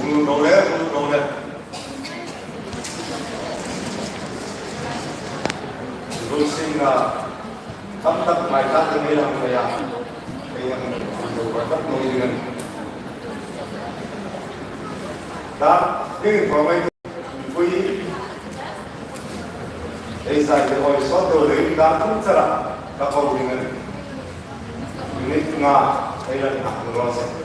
Boleh. Losing tak mai tak dengan yang berkat dengan tak ini pramai kui ऐसा जो है सौ तो रेल का तुम चला कपड़ों में ini tengah saya nak merasa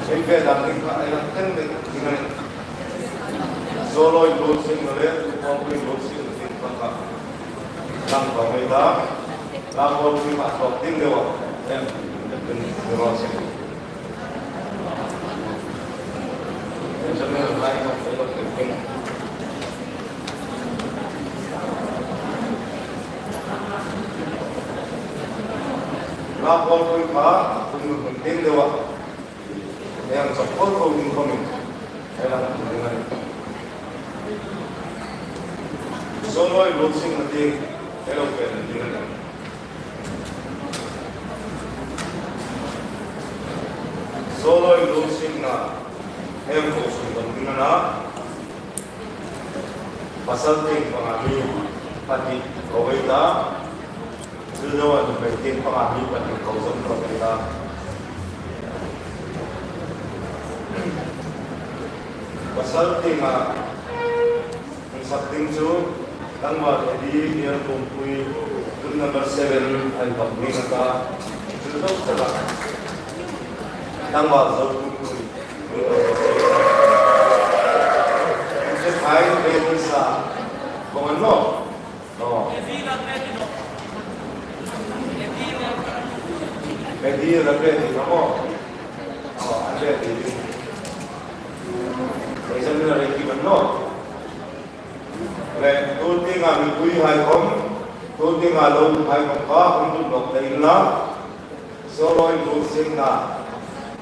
Sehingga dalam kan dengan solo losing oleh komplit losing di tempat yang berbeda, lalu lima sorting dewa yang berlosing. Sebenarnya lain yang penting. Lalu lima penting dewa. Yang support holding coming dalam dengan solo losing nanti elok dengan solo losing na ngayon po sundan na pasalting pangami pati kawita sudawan penting pangami pati kausap kawita pasalting ang sabting su tangwa edi niya kumpui number 7 ay paglingan ka sudaw sila tangwa sa kumpui kasi kahit pwede sa kung ano pwede ako pwede isa nila rin kiban no kaya tulti nga mikuy hay kong tulti nga loob hay kong ka kung tulog dahil na solo ay losing na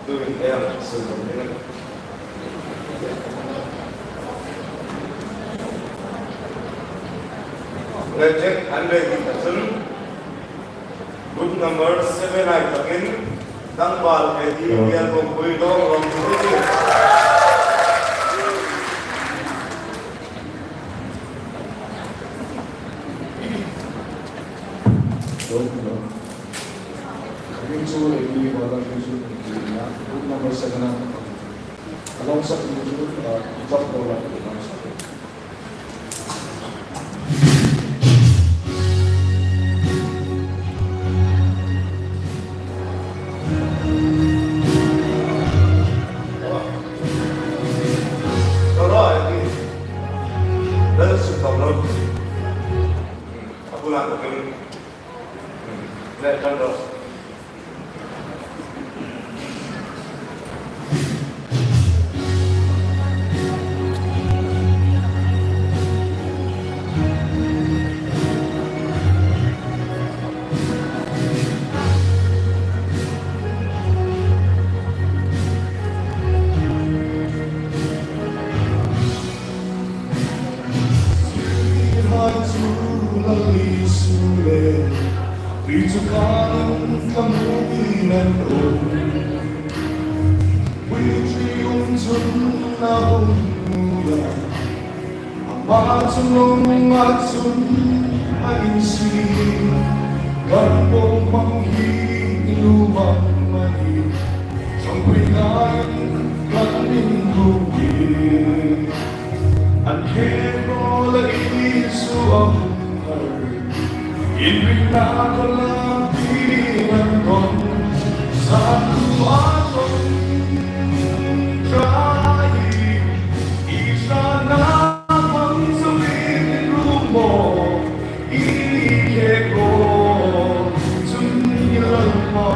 doing air sunod nila let's check 100%. Group number 7 ay takin tangbal edi yan kong kuidong rong tuti. Group number 7 alongside the top program. Ritukalan kamuhinan ko Witriunsun na humuyan Ang matulong at sunaysin Karpong manghilumang mali Siyang pinayan kaming hugin Ang hero lagi suang Inbinakalangkilan ko sa tuwasong trahi Isa na pangsabihin mo Ike ko Tungilan pa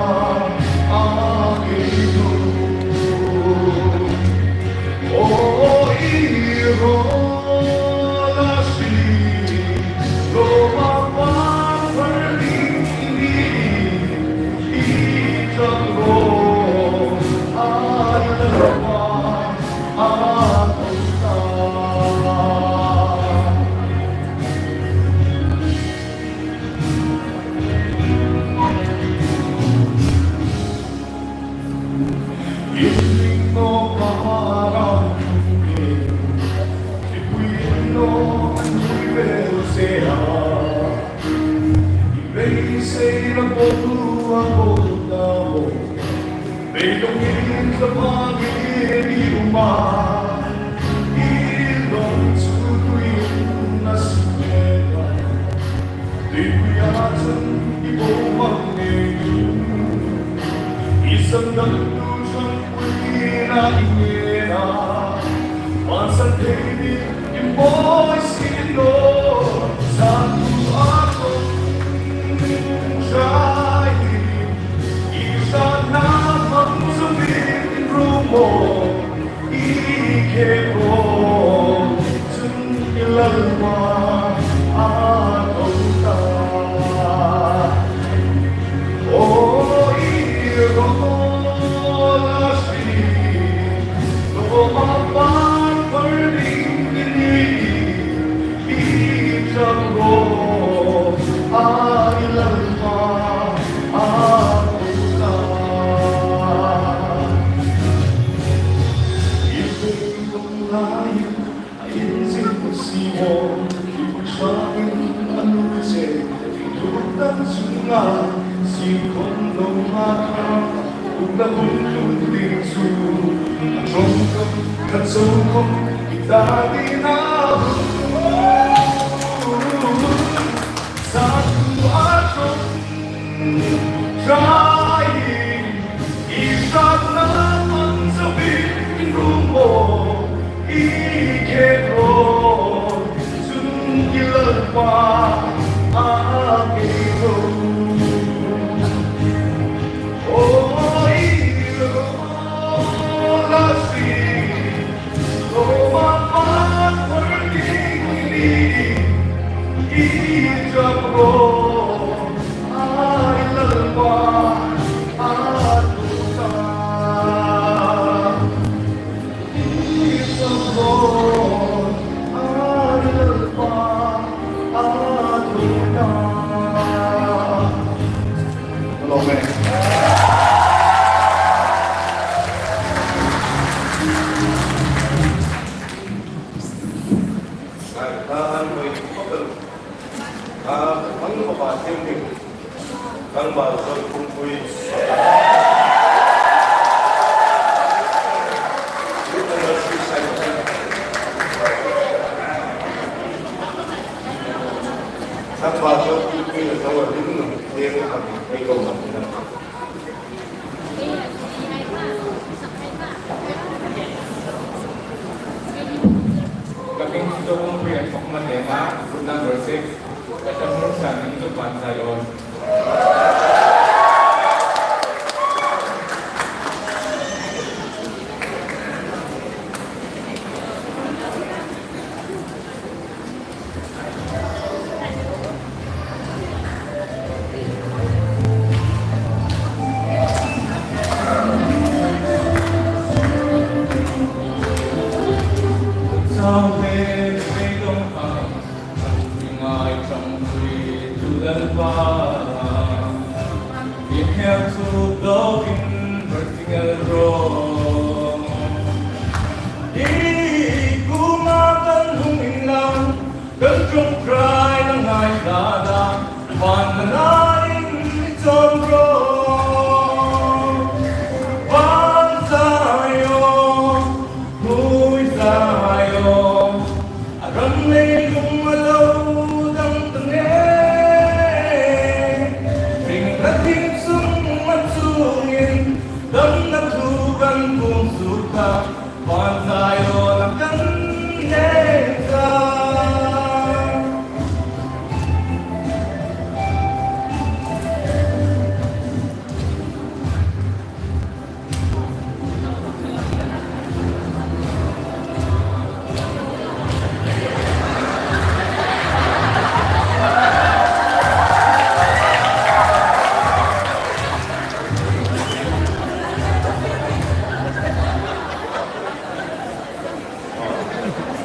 aking Oh, iro Isang nagdusang puwina ingena Pansang David, imo'y sino Sa tuwakong shahid Isa na pangsabihin rumo Ike ko Tungilalma at ota Oh, iro chỉ không đâu mà cũng đã vun luôn tình dù trong không thật sâu không ta đi nào satu atom trying isana mansabin rumo ikero sungilpa akero oh iro lasi roman working ijabro ay lalpa atuta ijabro ay lalpa atuta Hello, man. 방금과 생명, 강바선 공부의 강바선 공부의 정을 믿는 대응하기 이것입니다. Kaming ito kong proyekto kong matema, group number 6, katamurong sa aming ito pansayon. Sao về với đông hằng nhưng ai trong khi tu lần ba in hell to love in vertical road đi kumakan hung in lang gần trong cry lang ai đã đã hoàn nãy trong road hoàn sayo nuôi sayo aram lên cùng mà lâu đằng từng nghe tình đã tim sung mắt sung in đâm đã thu gần cùng suốt ta hoàn sayo làm cánh nhẹ ra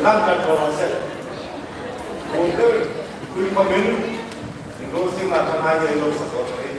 랑갈 걸어서 오늘 우리 보면 로스 나타나게 로스 거기에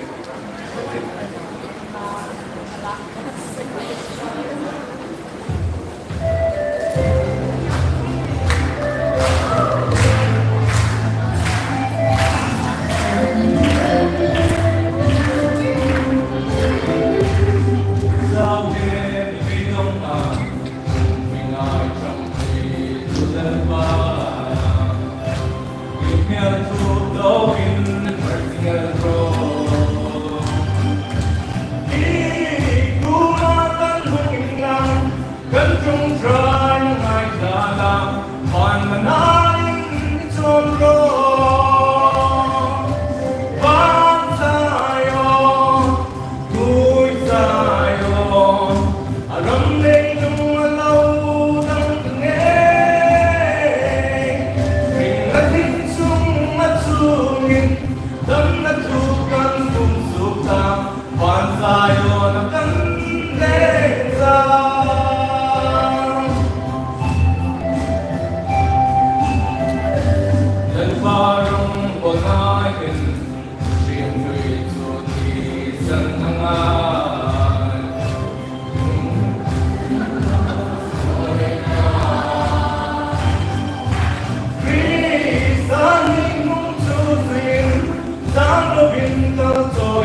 Sang lo bin ta cho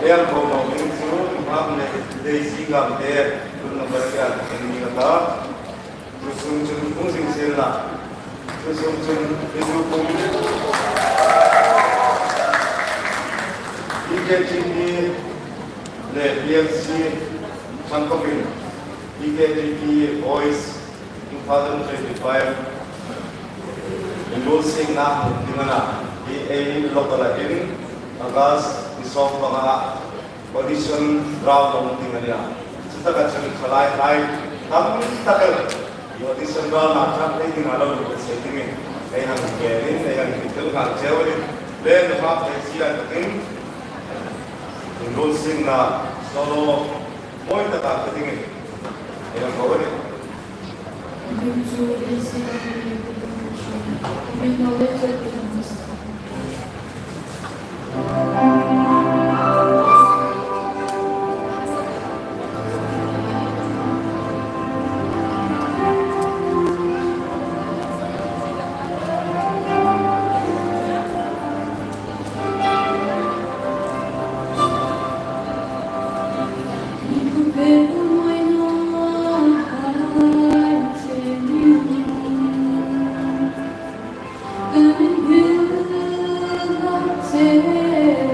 Yang kau ingin maafnya dari sikap dia pun berkat ini kata terusung cenderung sing sila terusung cenderung IKTV le PFC Sankomin IKTV Voice 2025 endorsing na dimana di local in August isok mga audition round ng tingnan niya. Kita kacang kalay ay kami takal yung audition round na chat ay tingalaw ng setting ay nang gerin ay nang itul kang jewelin then map ay sila kating endorsing na solo moy taka kating ay nang gawin. Say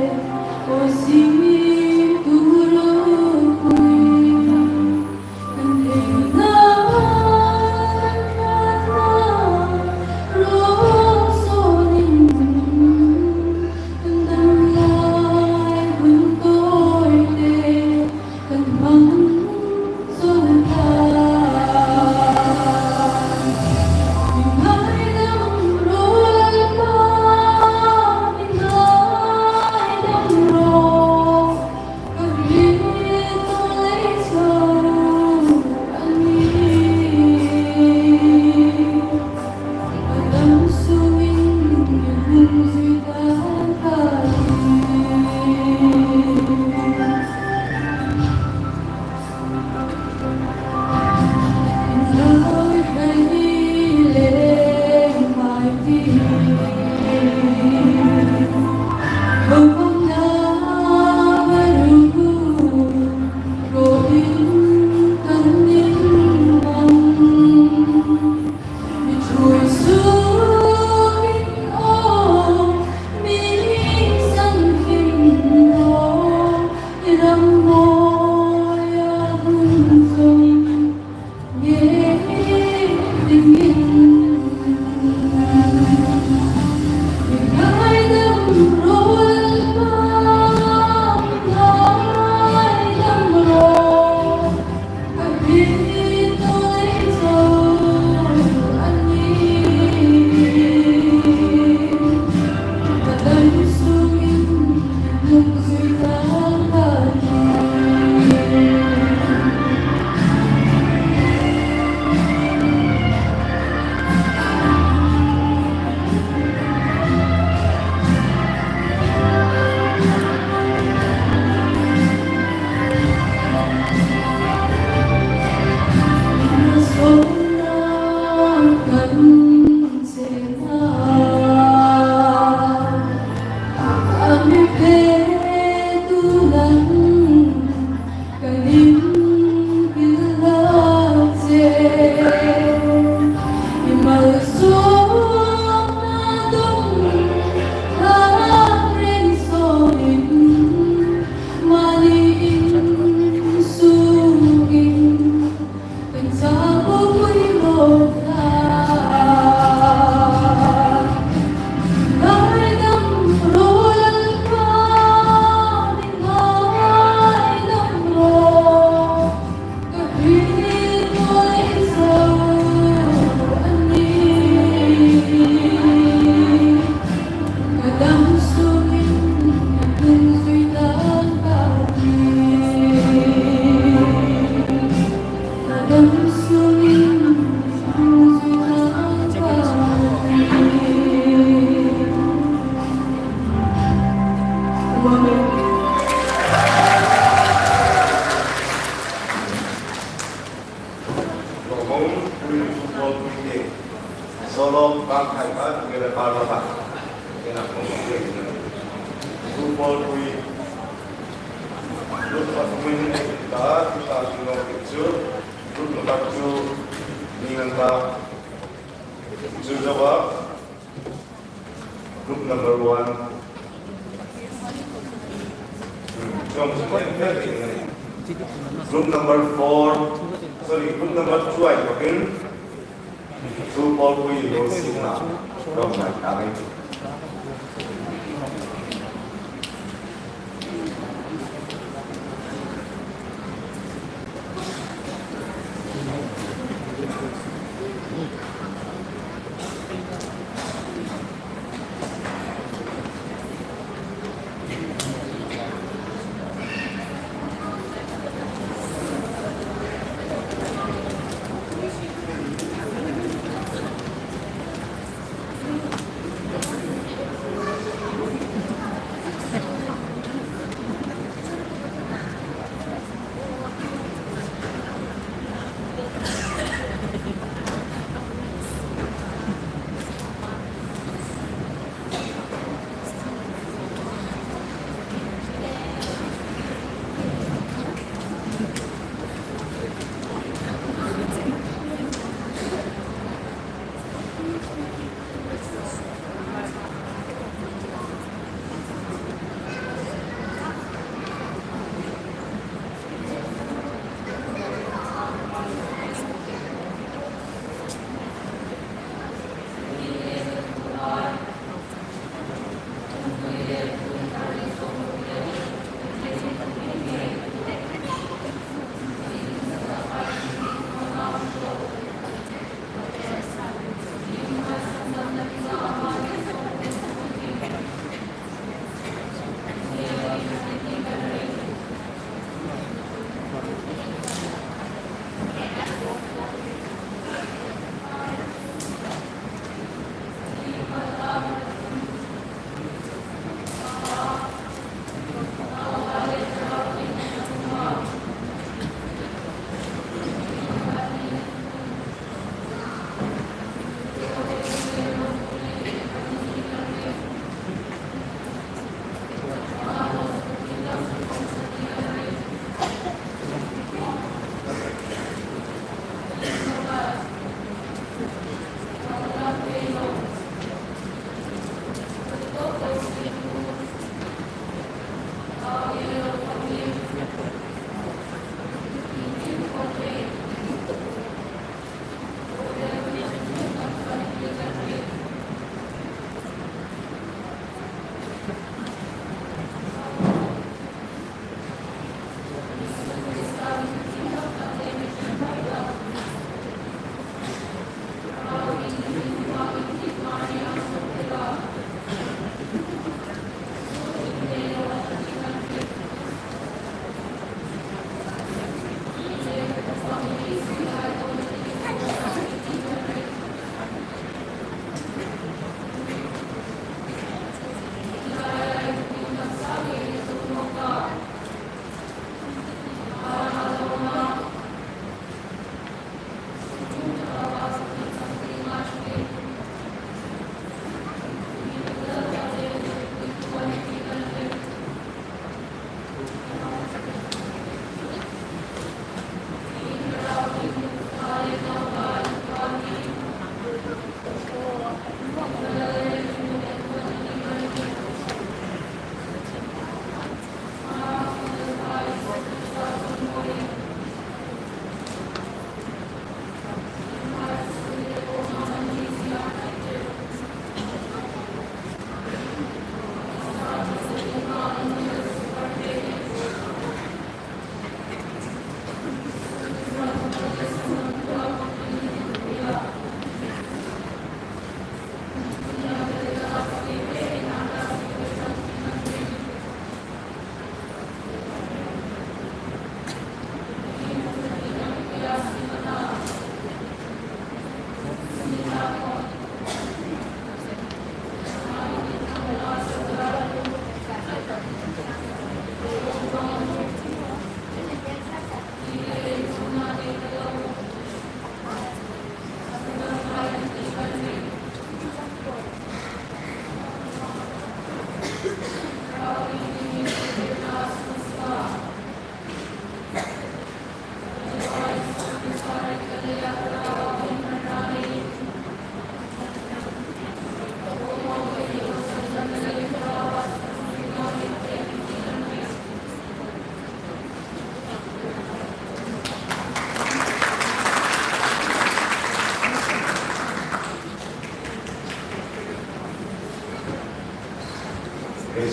solo bang hai ka together parla ba kena complete group ball kui group of women da kita suno picture group number 2 ningan ka picture jawab group number 1 group number 4 sorry group number 2 ay okay two ball kui rosin na from my time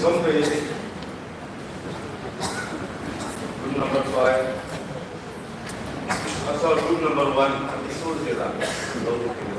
someday, group number 5, also group number 1, at least all the other.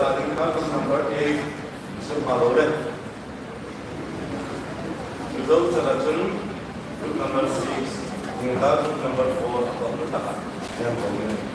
ating album number 8, isang parolet. Below sa Rachel, group number 6, yung group number 4, at ang Lutaka. Yan po yun.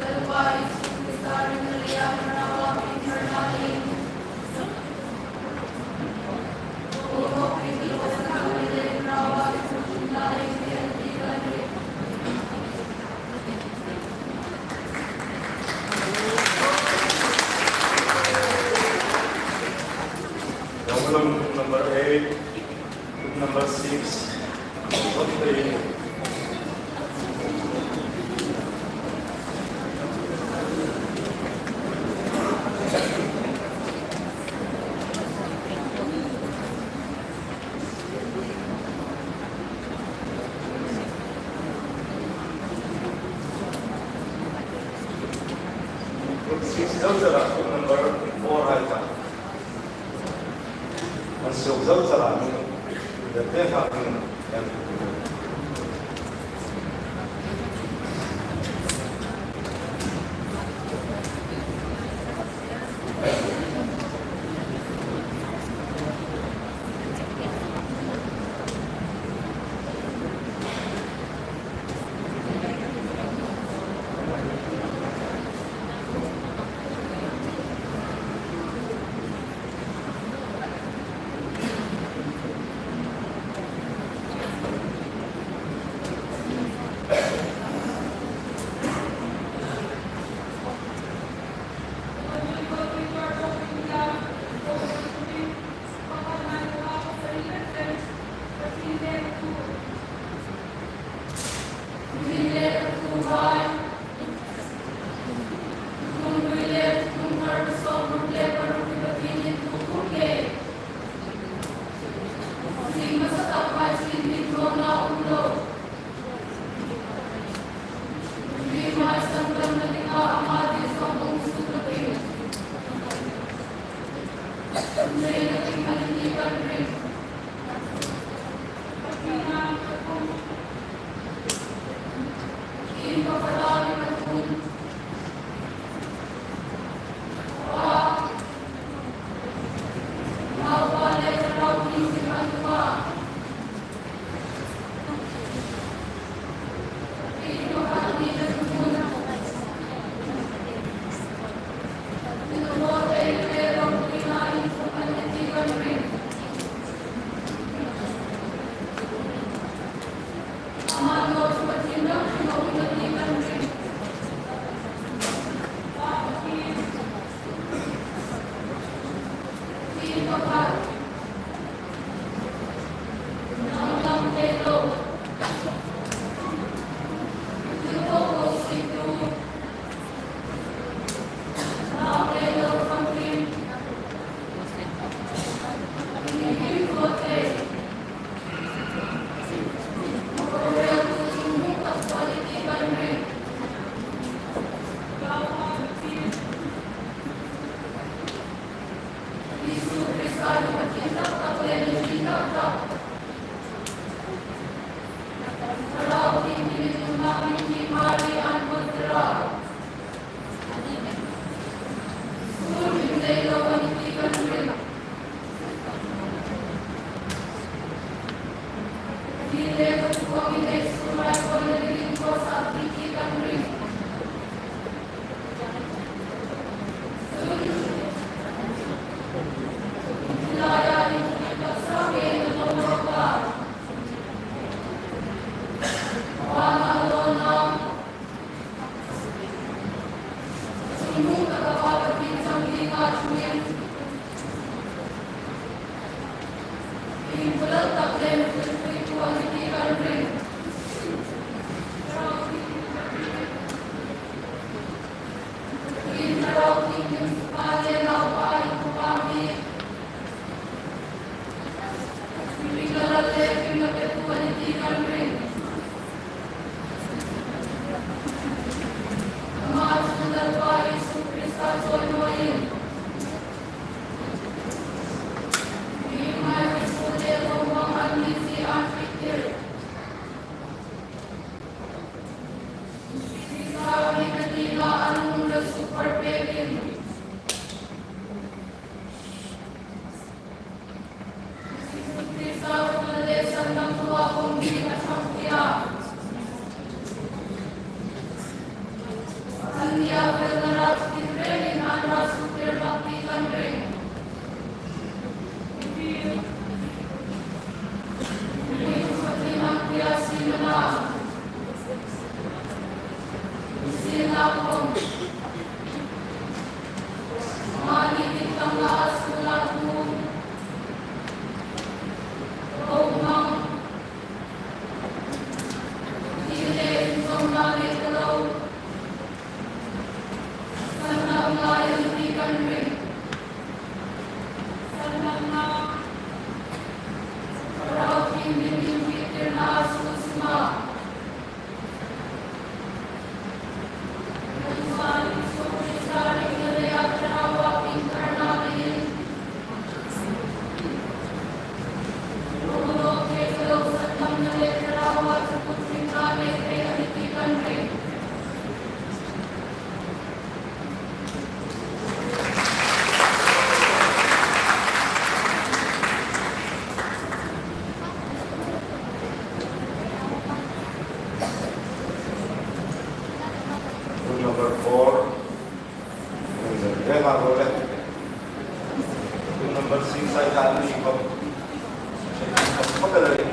Otherwise, we start in the 6 dấu giờ là number 4 hai trăm. Mình sử dụng dấu giờ là để tiếp hợp em. One. bago ulit. Yung number 6 ay dali ko. Pagkalari.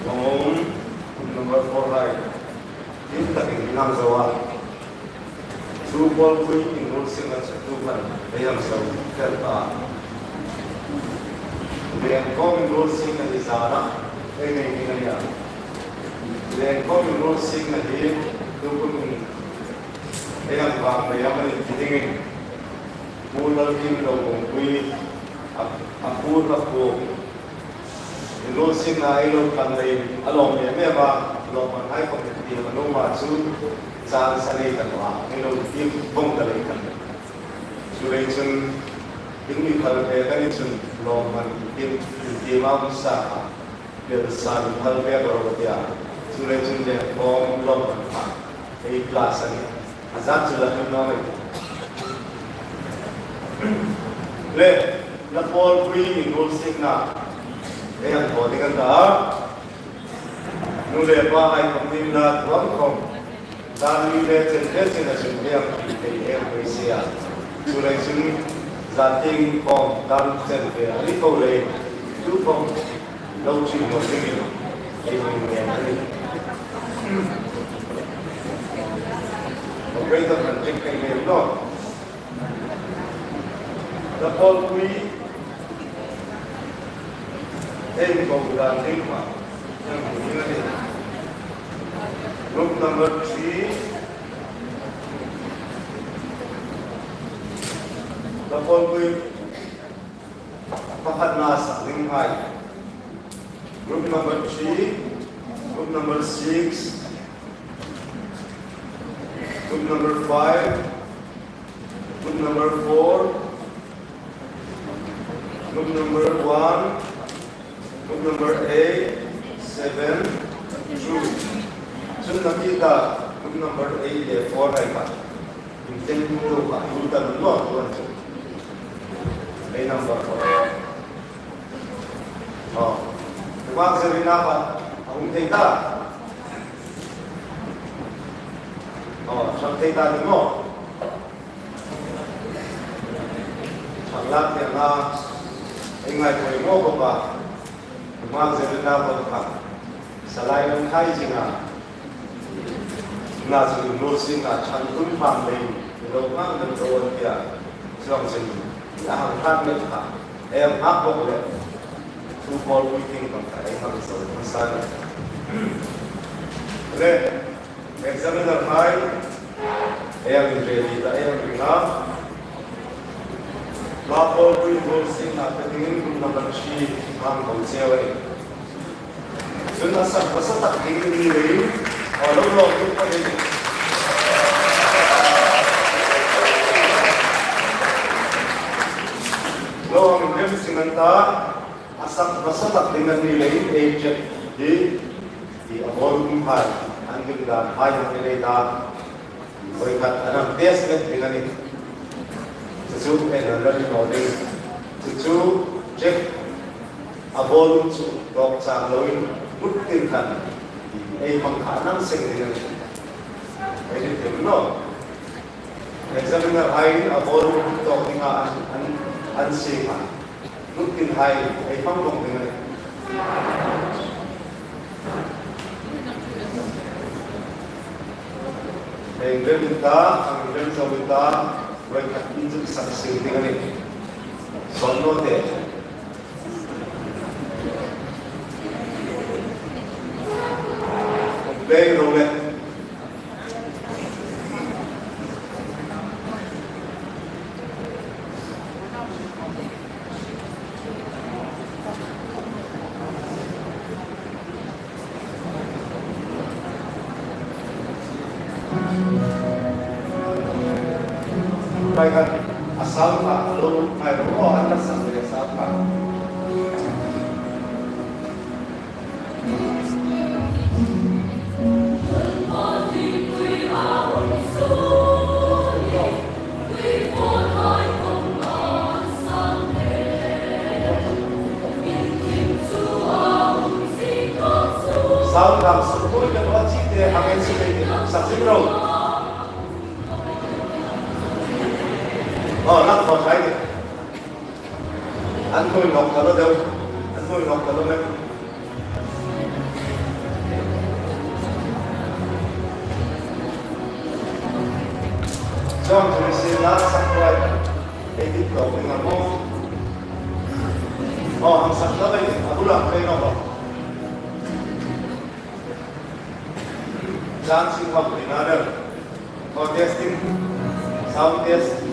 Ngomong number 4 right. Ini tak ingin jawab. Super free involved single tuhan yang selalu kerja. Dengan kau involved single di sana, ini ya. Dengan kau involved single di tuhan yang bang yang ini tinggi. Mulai tim logo kui aku involved single itu kan dari along ya memang along mana kau di mana macam Saan sanay tanwa, ngayon yung bong talay kan. Suray chun, yung halpe kan chun loman yung timam sa yung saan halpe korotya. Suray chun yung bong loman pa, ay klasa niya. Azat sila yung namin. Le, na Paul Free endorsing na. Ayan po, tingnan ka. Nung lepa ay pagpim na tuwang kong. Dahil letin na sumiyang PAMPCA. Sulay sumi dating kong darutin kaya ikaw rin lupang lausin mo tingin ay mangyayari. Operator ng check kay ngayon no. The Paul Kui ay ikaw dating pa. Group number 3, the following Pahatnasa, Linghai. Group number 3, group number 6, group number 5, group number 4, group number 1, group number 8, 7, 2. So nakita group number 8 eh 4 ay pa. Yung 10 to pa, yung tanong mo, ay number 4. Oh. Diba kasi rin dapat, akong tita. Oh, siyang tita din mo. Siyang lahat yan na, ingay ko rin mo ko pa. Diba kasi rin dapat pa. Sa layo ng kaisi nga, nga 지금 노스가 찬군 방맹 이런 거야. 수강생 양 한메타 에 막고래 투볼 위팅 건가 에 하면서 사는 그래 examiner high 에 ready 다 에가 라포 위볼싱 나타내는 number 3 방 공세월이 끝났어 벌써 딱 되는 lúc rồi chúng ta đi lo mình đem xin ta asak masak dengan nilai agent di awal kumpai angin dan hanya nilai ta berikat dalam test dengan ini sesuatu yang ada di bawah sesuatu cek awal tu dok sangloi mungkin kan ay pangkanang singdingan siya. Ay dito, no? Examiner ay aboro ito nga ansiha. Mungkin ay pangkong dengan ay ganita, ang ganita wita, ay kakinjok sa singdingan ito. Solnote. Very roulette. Baikkan asal pak, lu anda sampai asal pak. Sau làm sự cuối cho nó chi tiết hàng em sự tình sẵn sinh rồi. Lắc vào trái đi. Anh thôi ngọc cả nó đâu. Anh thôi ngọc cả nó đâu. John, tulisin na sakrat. Edit ko, tingnan mo. Oh, ang saklat ay, ako lang, kayo ko. Dancing of another. Oh, testing. Sound test.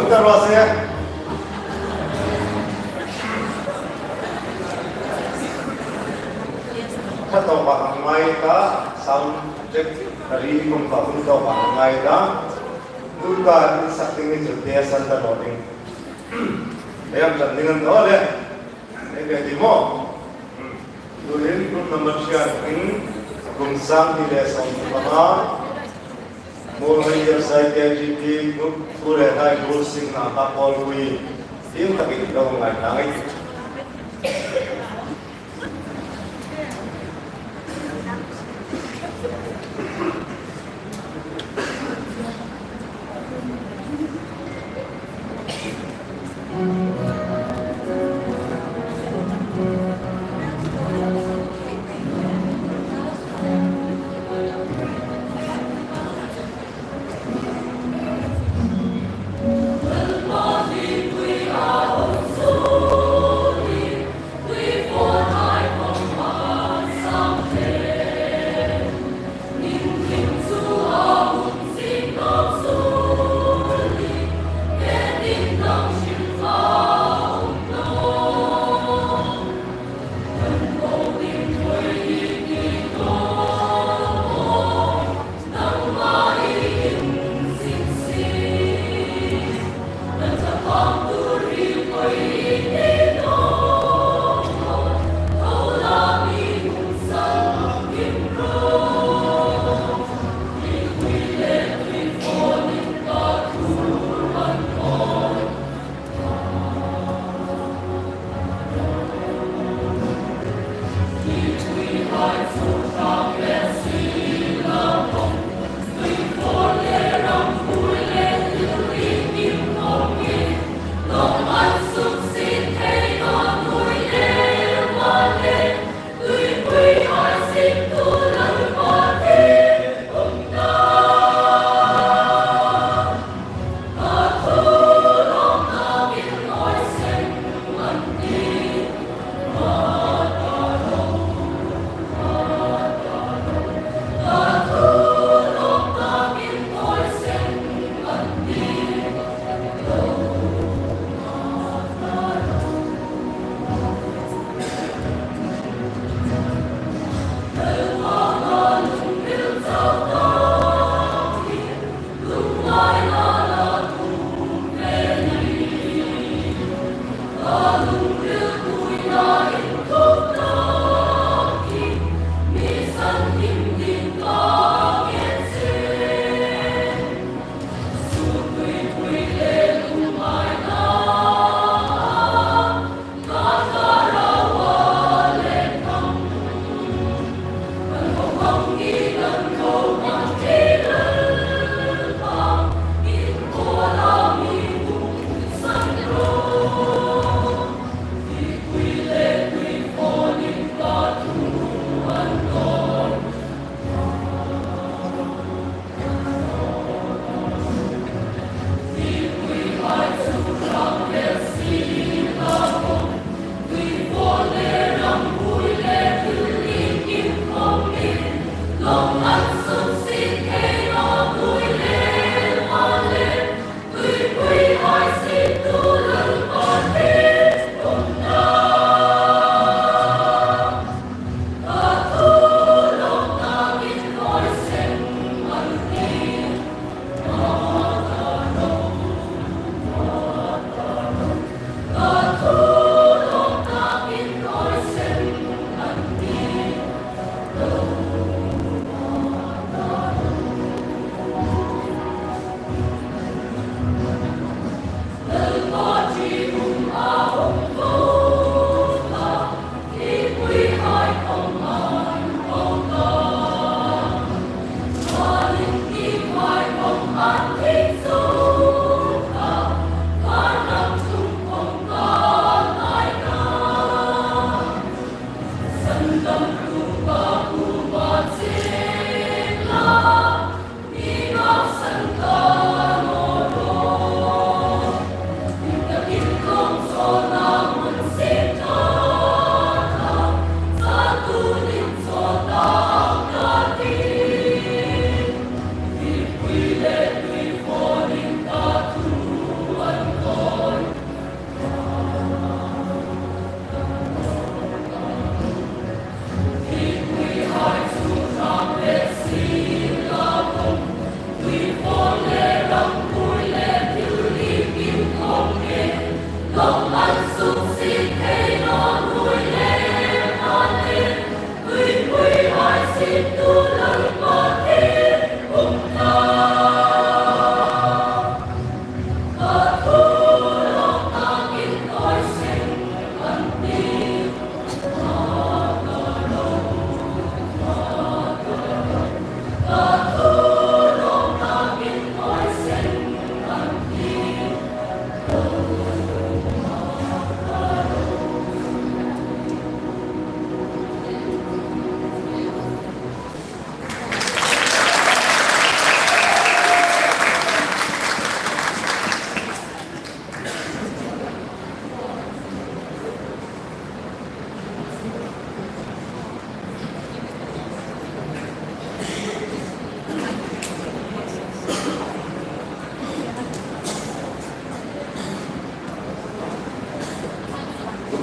들어왔어요? Kataw pakangay ka, sound check, narinig kong papuntaw pakangay ka, doon ka, insakting nito, tiyasan na noting. Ayan, sandingan ka ulit. Pwede mo. Doon kung naman siya, kung saan nila sa mga mulai sa KGP, pure hai gulsing na kapol kui, yung lagi daw ngay langit.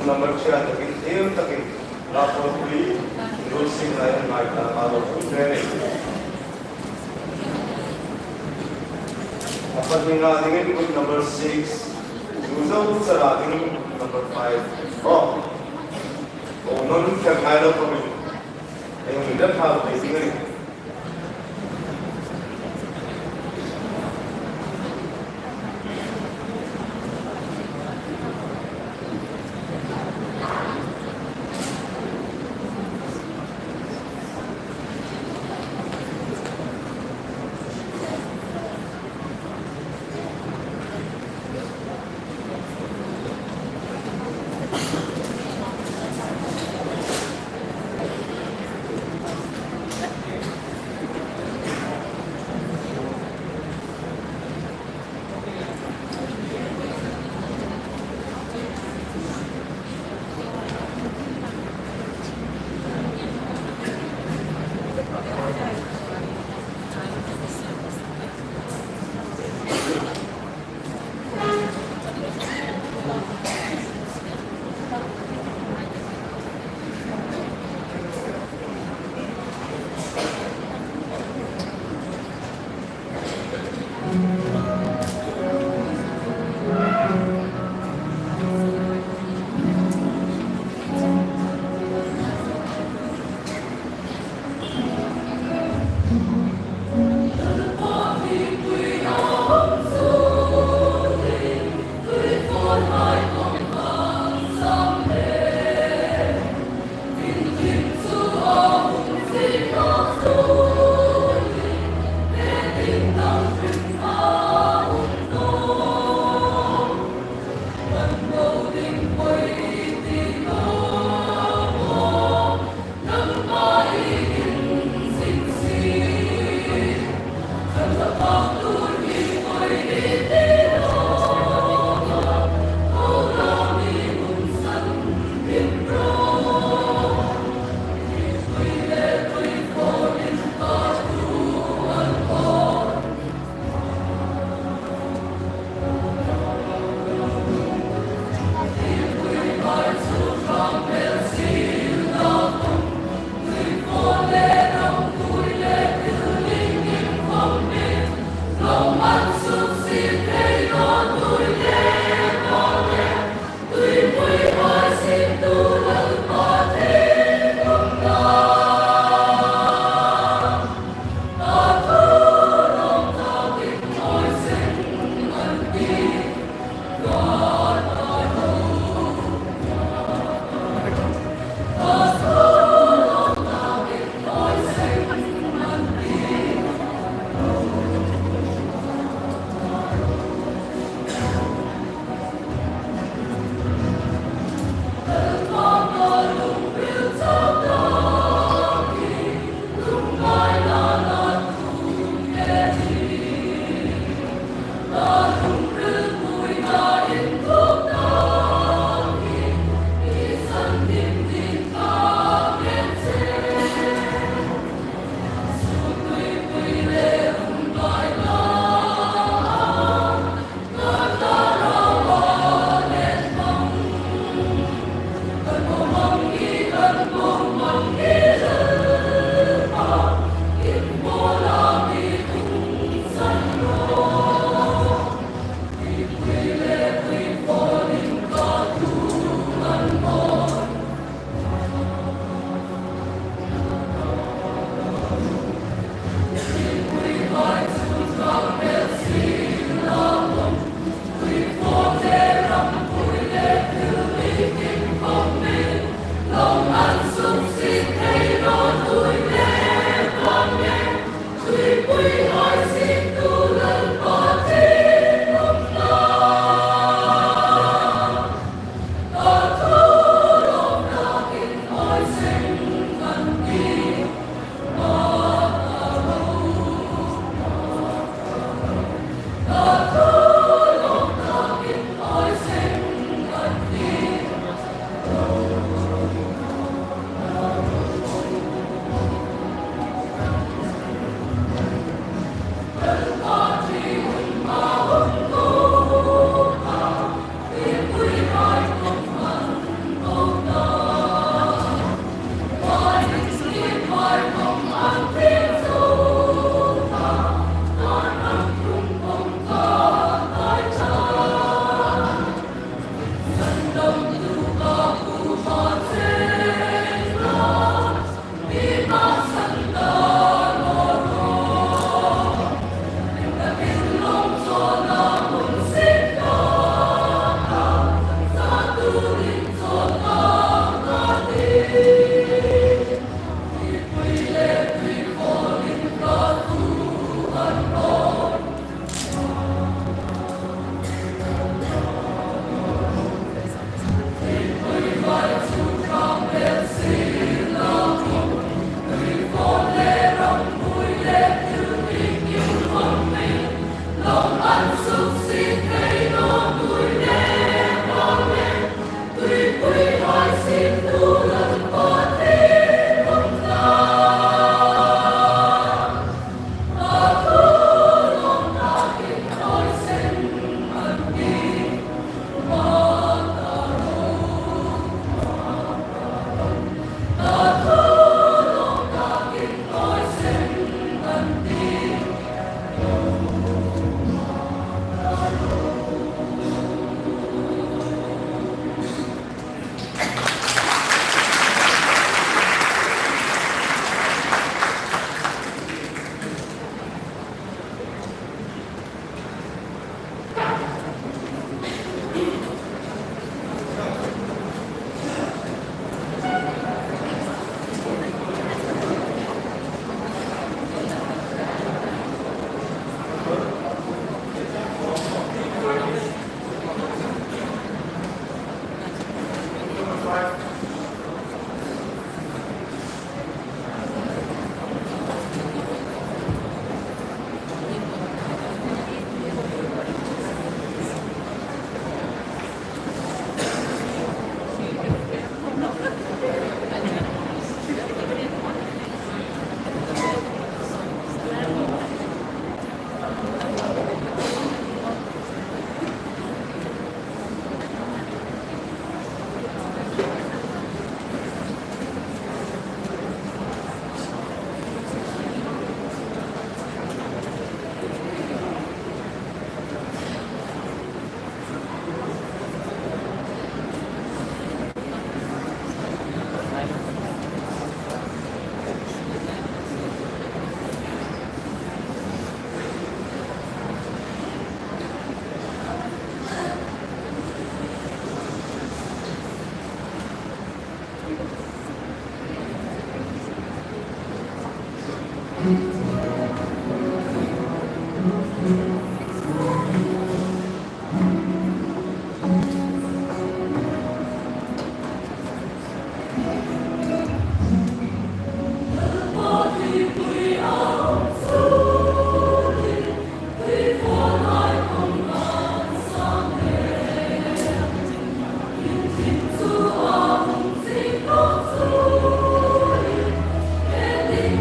Number siya, takin iyong takin. Lapos uli, losing na yung mga itanapalo kung training. Dapat nga tingin ko number 6. Susaw sa ating number 5. Oh, nun siya kaya daw kami. Ayong hindi pa, may tingin.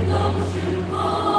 Kingdom should come.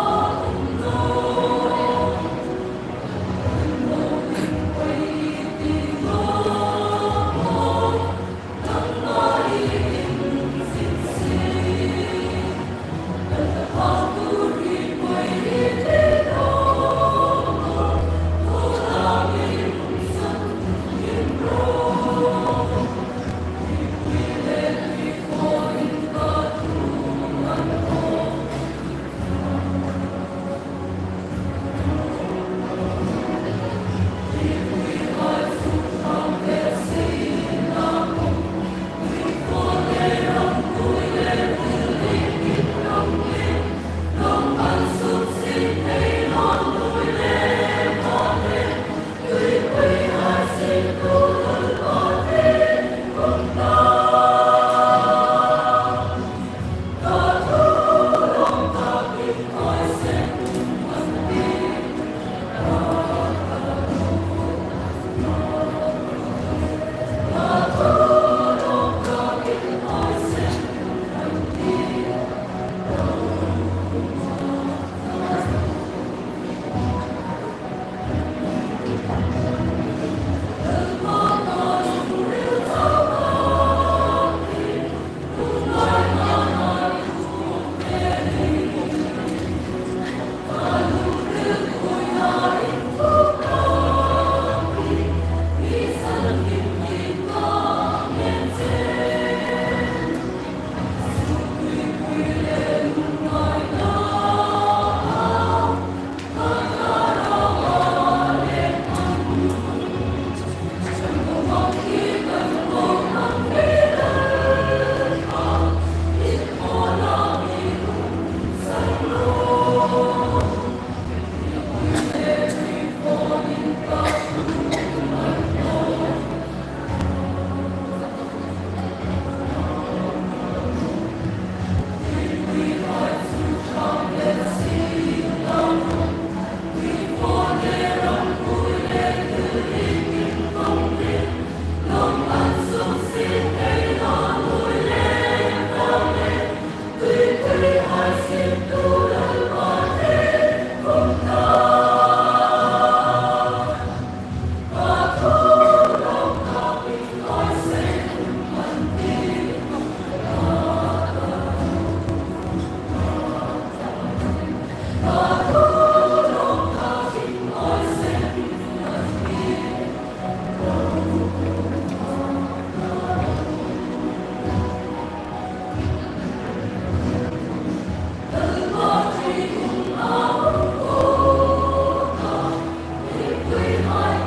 Hãy subscribe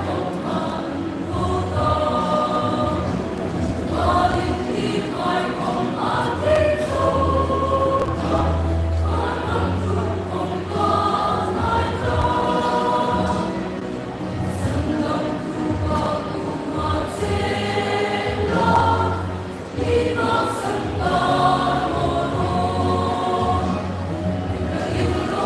cho kênh Ghiền Mì Gõ để không bỏ lỡ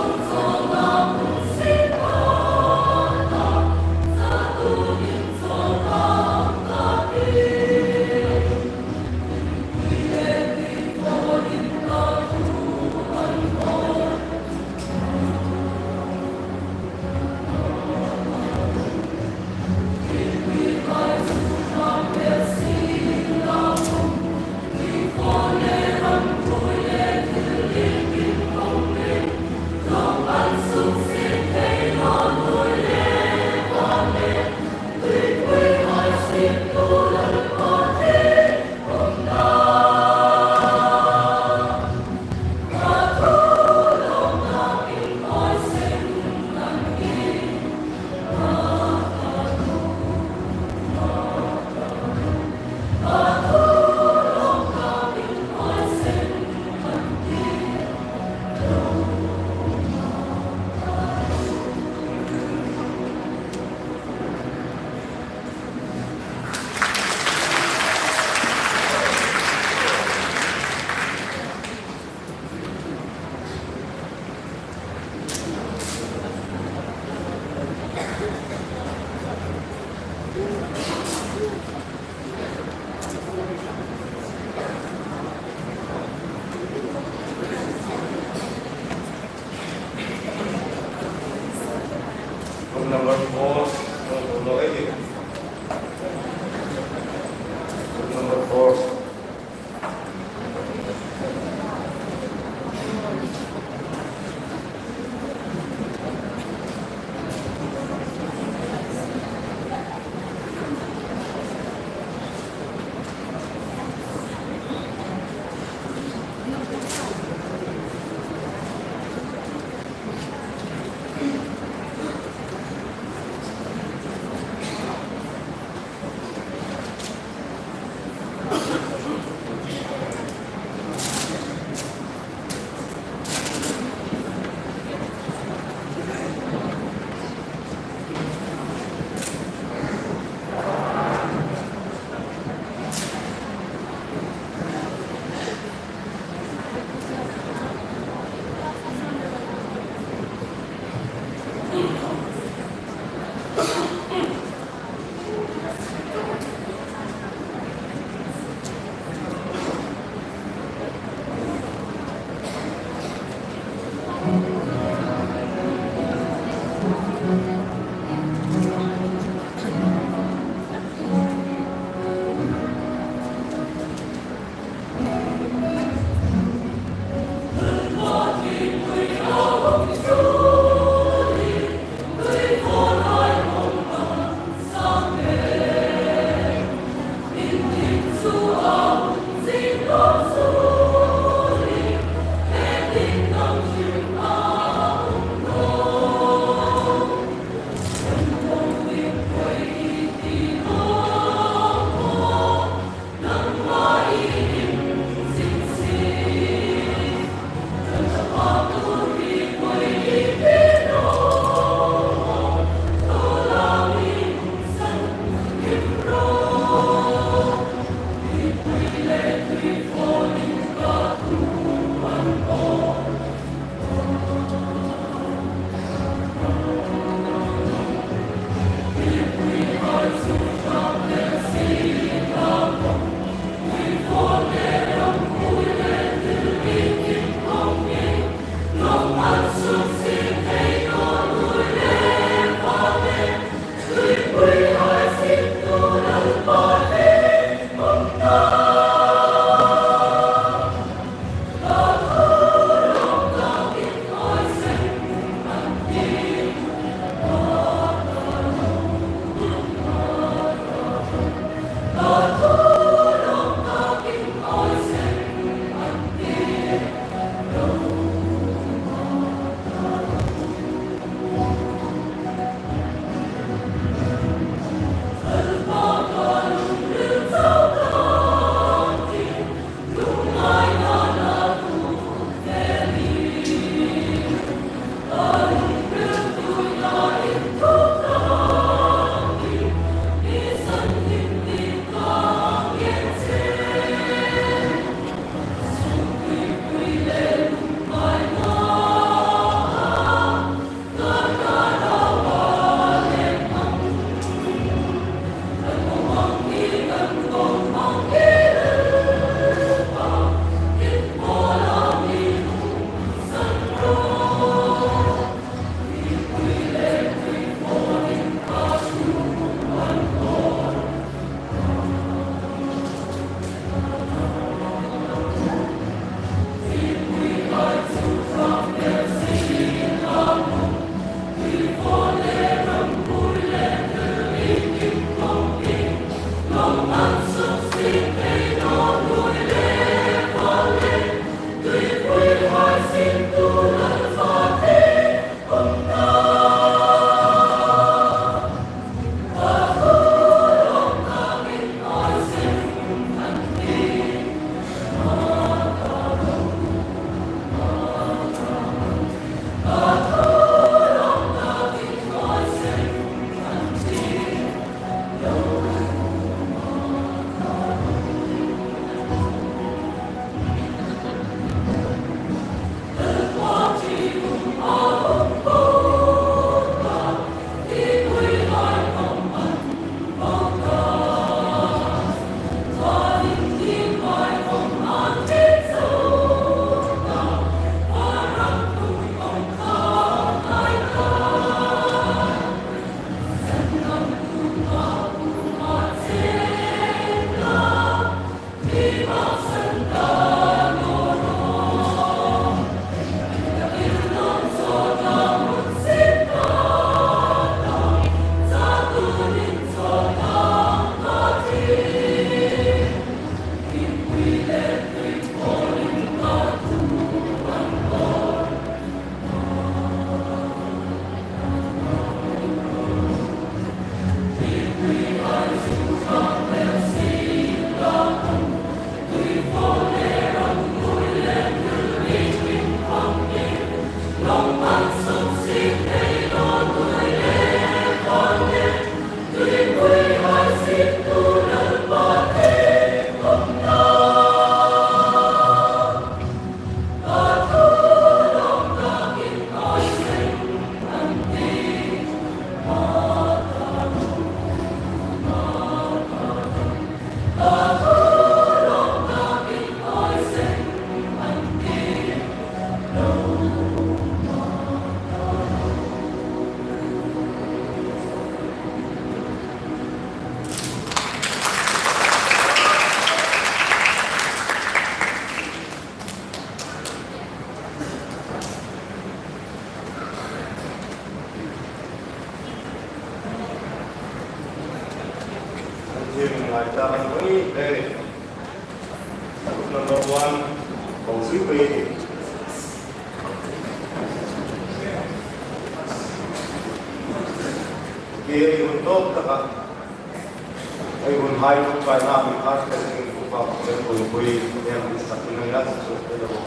Team Naitara Nui dari number 1 Bong Sri Pei. Kiri untuk kakak ay unhay kung kaya namin at kasi kung papakita ko yung kuy yang isa pinayat sa susunod ko.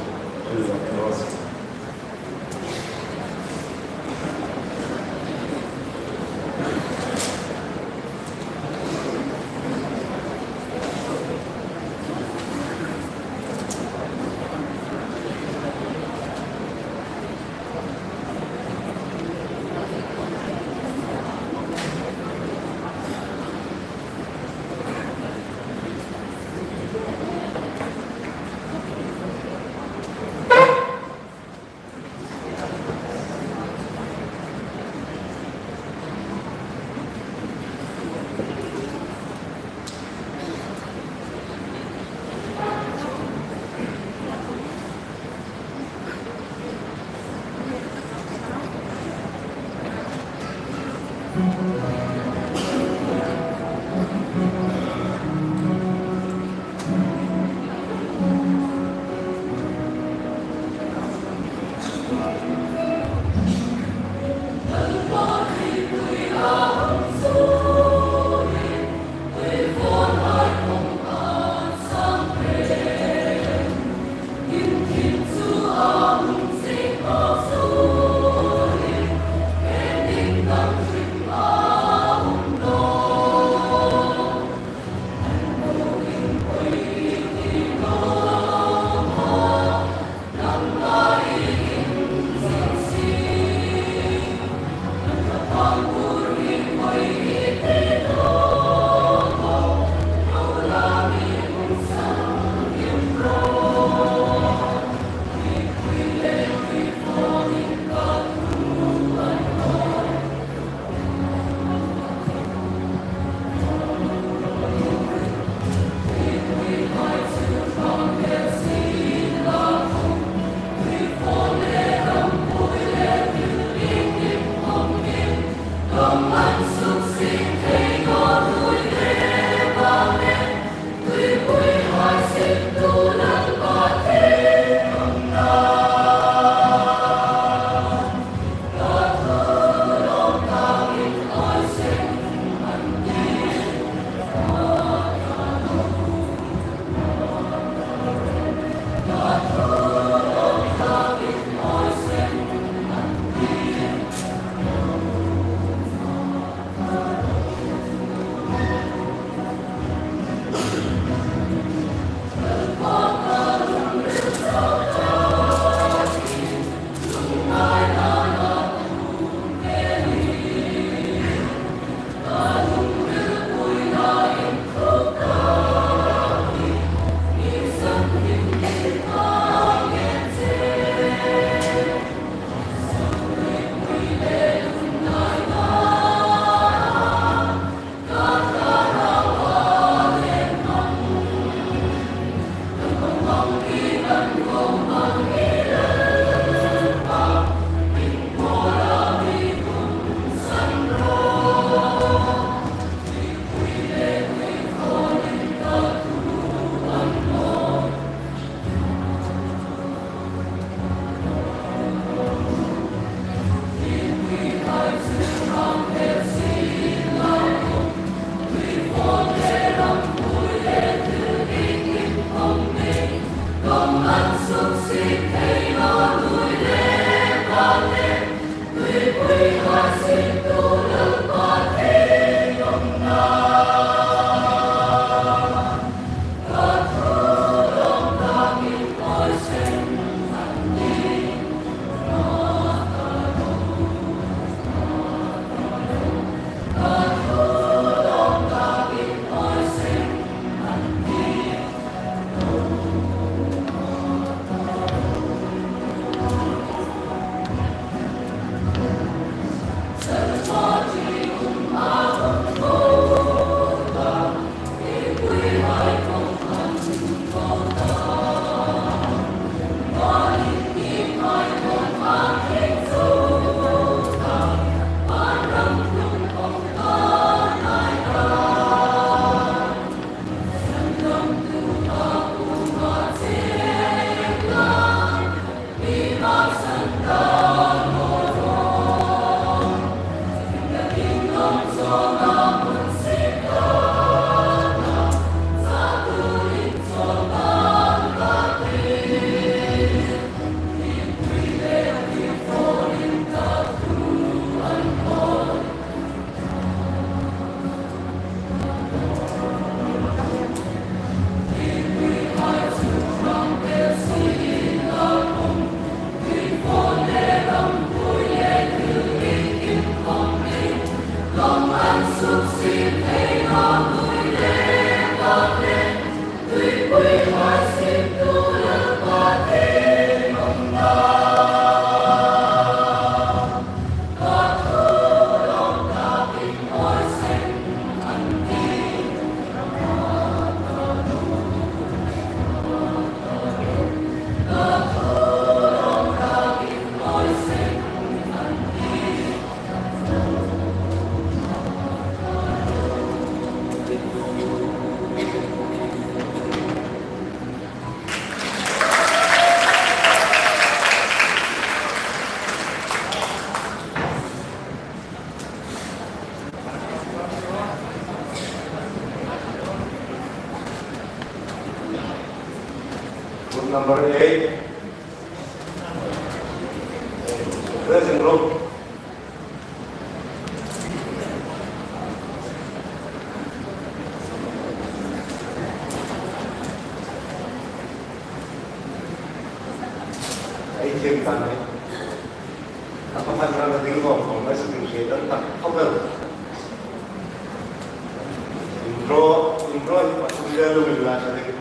Group number 8. Present group. ATM tanah. Apa masalah dengan kau? Masih tinggi dan tak cover. Intro ini pasti dia lebih jelas lagi.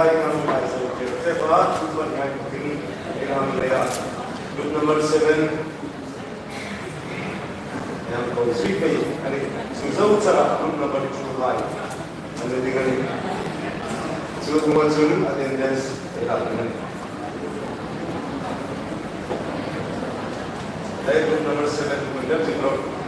Mulai ng Isaiah chapter 2:19 hanggang Leah. Luke number 7. Yang kau sifai, ani susah cara Luke number 2 hai. Anda dengan semua attendance dengan. Luke number 7 kemudian cikro.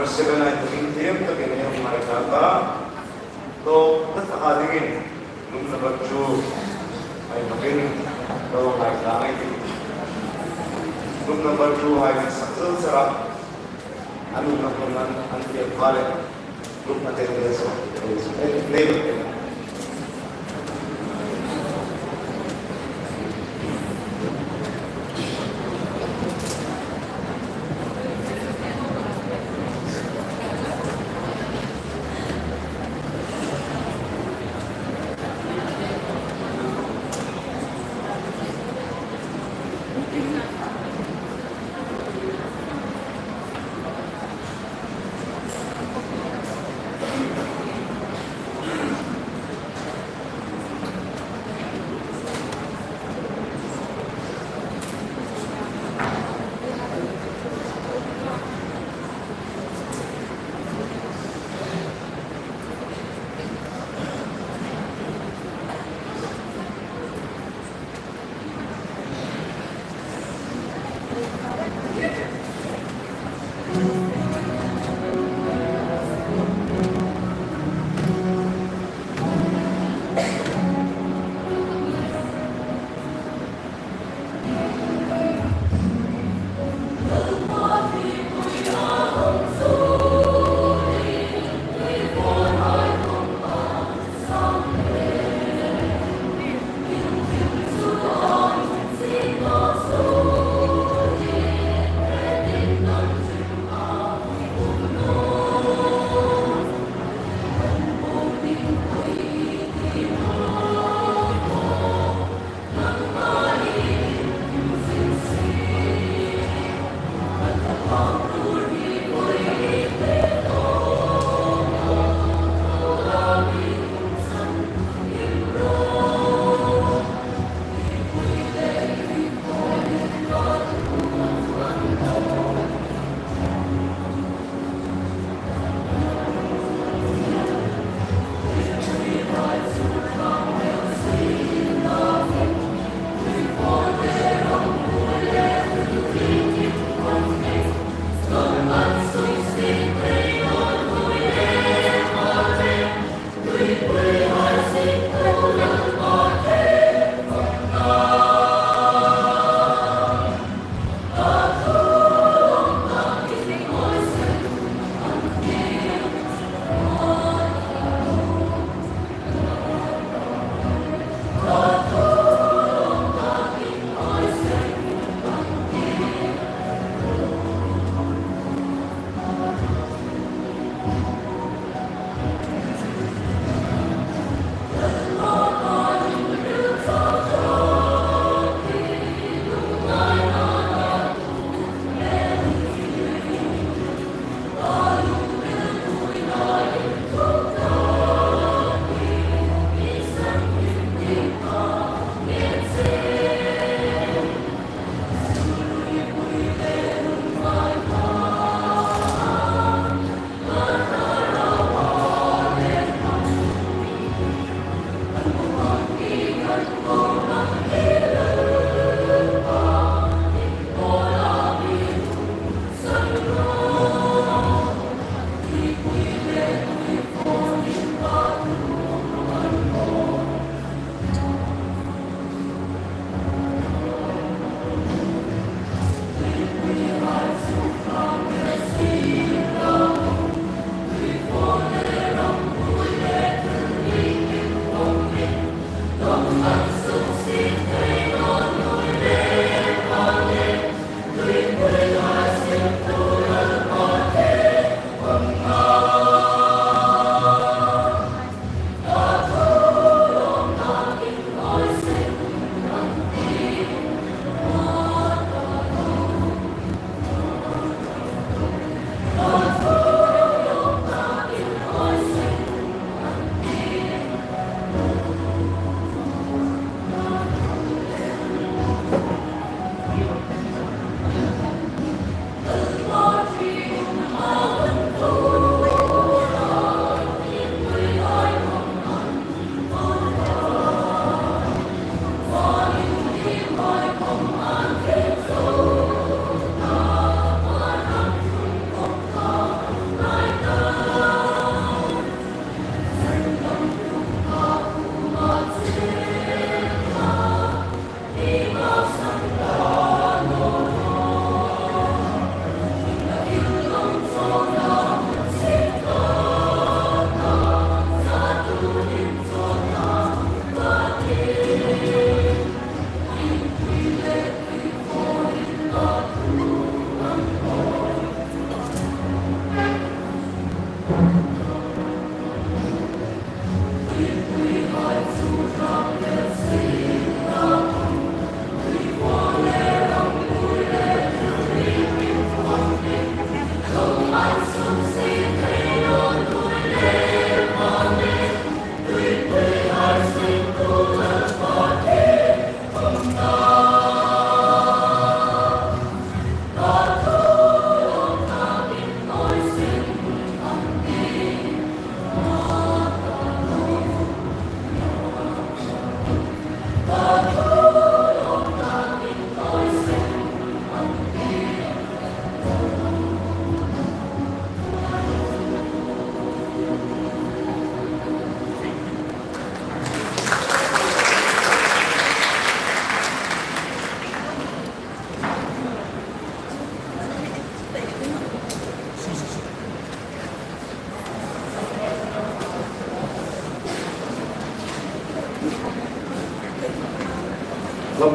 Number 7 ay tumintiyem to kinayong marikata. To, tatakadingin. Number 2 ay makinig. To, marikangay. Number 2 ay nagsaksil sarap. Ano na po ng anti-balik. Natin nila sa labor.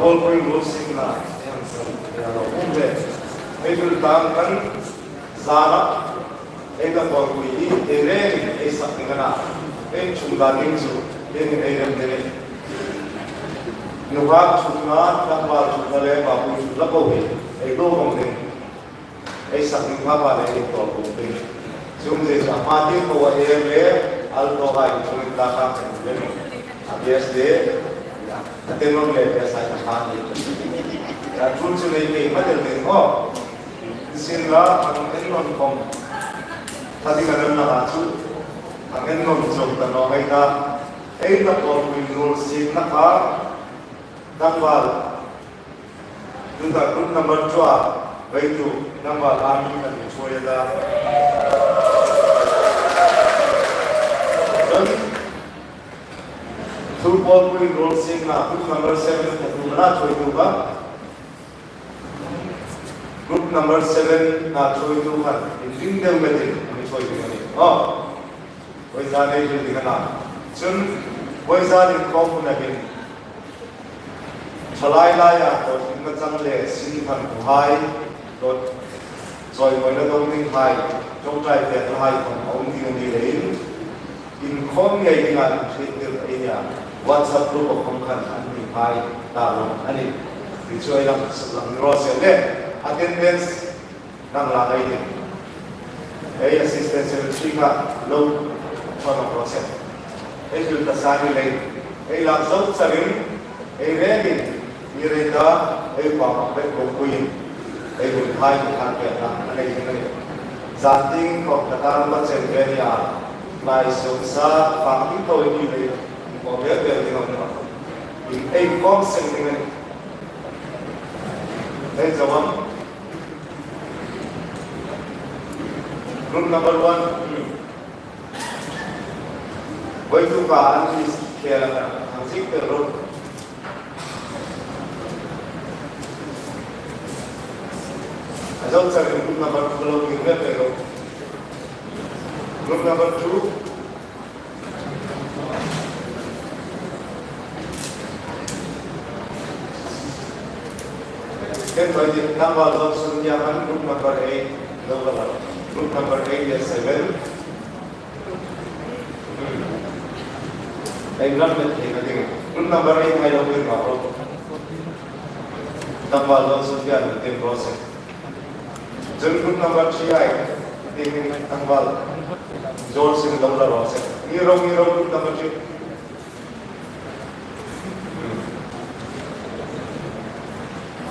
bol ko yung rules na yan sa ano umbe ay tultang kan zara ay na bol ko i ere ay sa tingana ay chungaling su ay remdere nuha chunga takwa chungale babu chulako ay do bong din ay sa tingapa ay to ko din sumde sa pati ko ere alto hai chungta ka din abs de atenong le sa ha ni ya chunchu nei ke madel din ho sin la ang enon kom thadi kan na chu ang enon chok ta no hai ka ei na por mi rule sin na ka dangwal tunda group number 2 bai tu dangwal ami kan choya da two ball point roll sing na group number 7 na tu na choi tu ba group number 7 na choi tu kan in dem me din ni choi tu ni oh wai za nei ju di kana chun wai za ni kom na bin chalai la ya to in ka chang le sin phan ku hai to choi moi na dong ning hai chong trai pe hai kon ong di ni le in khom ngai ni ngan thit dir ai ya WhatsApp group of Hongkong and Pai Talo ani dicuai lang rose le attendance nang lagay din ay assistant secretary ka low for process ay yung tasani lay ay laksaw sa rin ay ready ireda ay pamapit ko kuyin ay bulhay ko hanpet na alay din zating ko katarang sendria may sa pangito hindi có biết về thì còn thì em có sinh thì mình đây giống không group number 1 với chú cả anh thì kia là thằng xích từ luôn ở trong sẽ group number 2 lâu mình biết về rồi group number 2 Then by the number of Sunyahan, group number 8, group number 8 is 7. Anh rất là thích cái group number 8 hay đâu biết bảo không? Number of Sunyahan is 10%. Then group number 3 ai thì number George is number 1. Hero group number 2.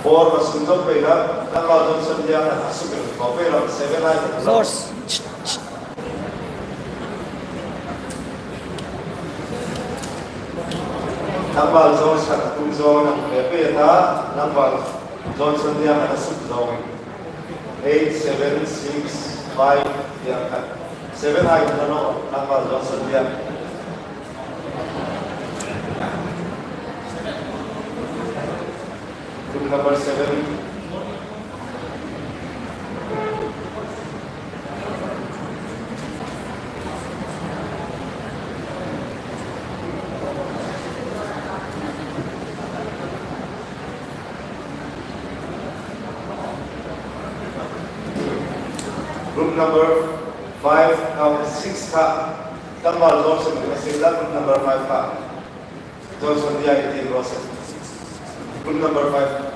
Four was sunjok pela, number Johnson dia asukin, kopi ram 7 ai. Source. Number Johnson tung zone, kopi ta number Johnson dia asuk zone. 8, 7, 6, 5 dia kan. 7 ai no number Johnson dia. Number 7. Group number 5, now 6 ka. Tambal Johnson kasi group number 5 ka. Johnson dia itu Rosen. Group number 5.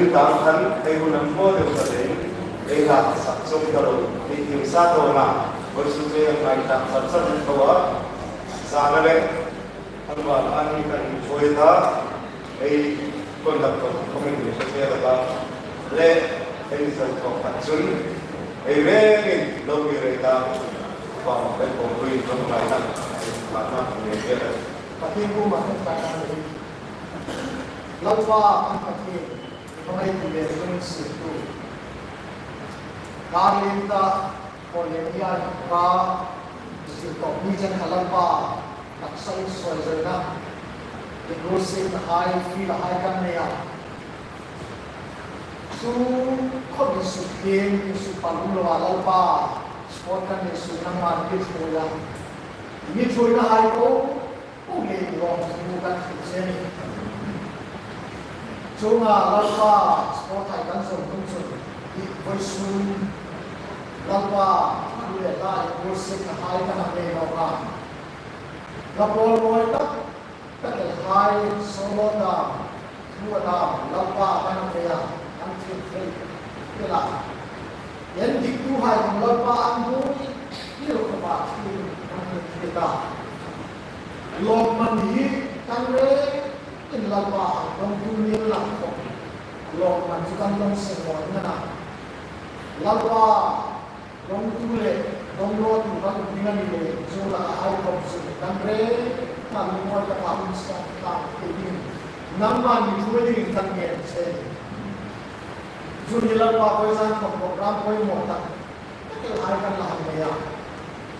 Tang kan ay unang po de pare ay la saksong karo ay yung sa to na versus yung ay tang sarsan to sa nale ang ani kan choida ay kondak ko community sa ba le ay sa to patsun ay re lo gi re ta pa ay ko ri to mai ta pa na ni ke pati ko ma ta lawa ang pati Kamay tibet yung situ. Karinta o lemian ka situ. Nijan halamba taksay soy na. Igusin hai feel hai kan niya. So kod su game su palulo alalpa sport kan su naman kit mola. Ini choy na hai ko o le long su kan kitchen. So nga lalpa sport hai kan so tung so i su lalpa le la igusin hai kan ne no ka. Kapol mo ta tất cả hai solo đàm, thua đàm, lâu qua cái năm kia, ăn thịt thịt, cái là những dịch tu hai cùng lâu qua ăn vui, nhiều các bạn thì ăn thịt thịt đàm, lồng mình đi tăng lên, cái lâu qua trong tu niệm làm không, lồng mình chỉ cần lồng sinh hoạt như nào, lâu qua trong tu lệ, trong lo tu các tu niệm lệ, dù là ai không sự tăng lên kami mo ta kami sa ta ini nama ni tuwe din kan nge se junior pa ko san ko program ko mo ta ke hai kan la me ya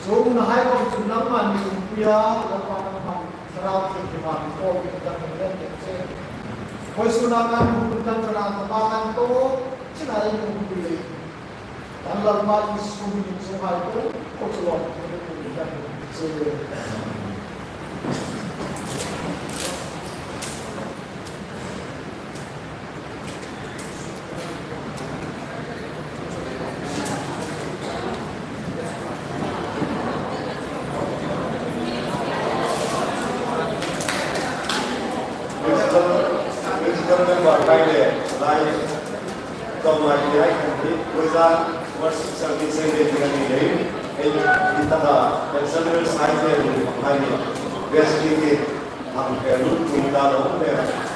so na hai ko su nama ni pia la pa na ma sarau ke ma ko ke ta nge se ko su na kan mu kan na ta pa kan to china ri mu pi le dan la ma ni su ni so hai ko su lo ko ta se worship service Sunday dengan ini, kita dah personal side dari mengenai guest kita, हम कहलू चिंता लोग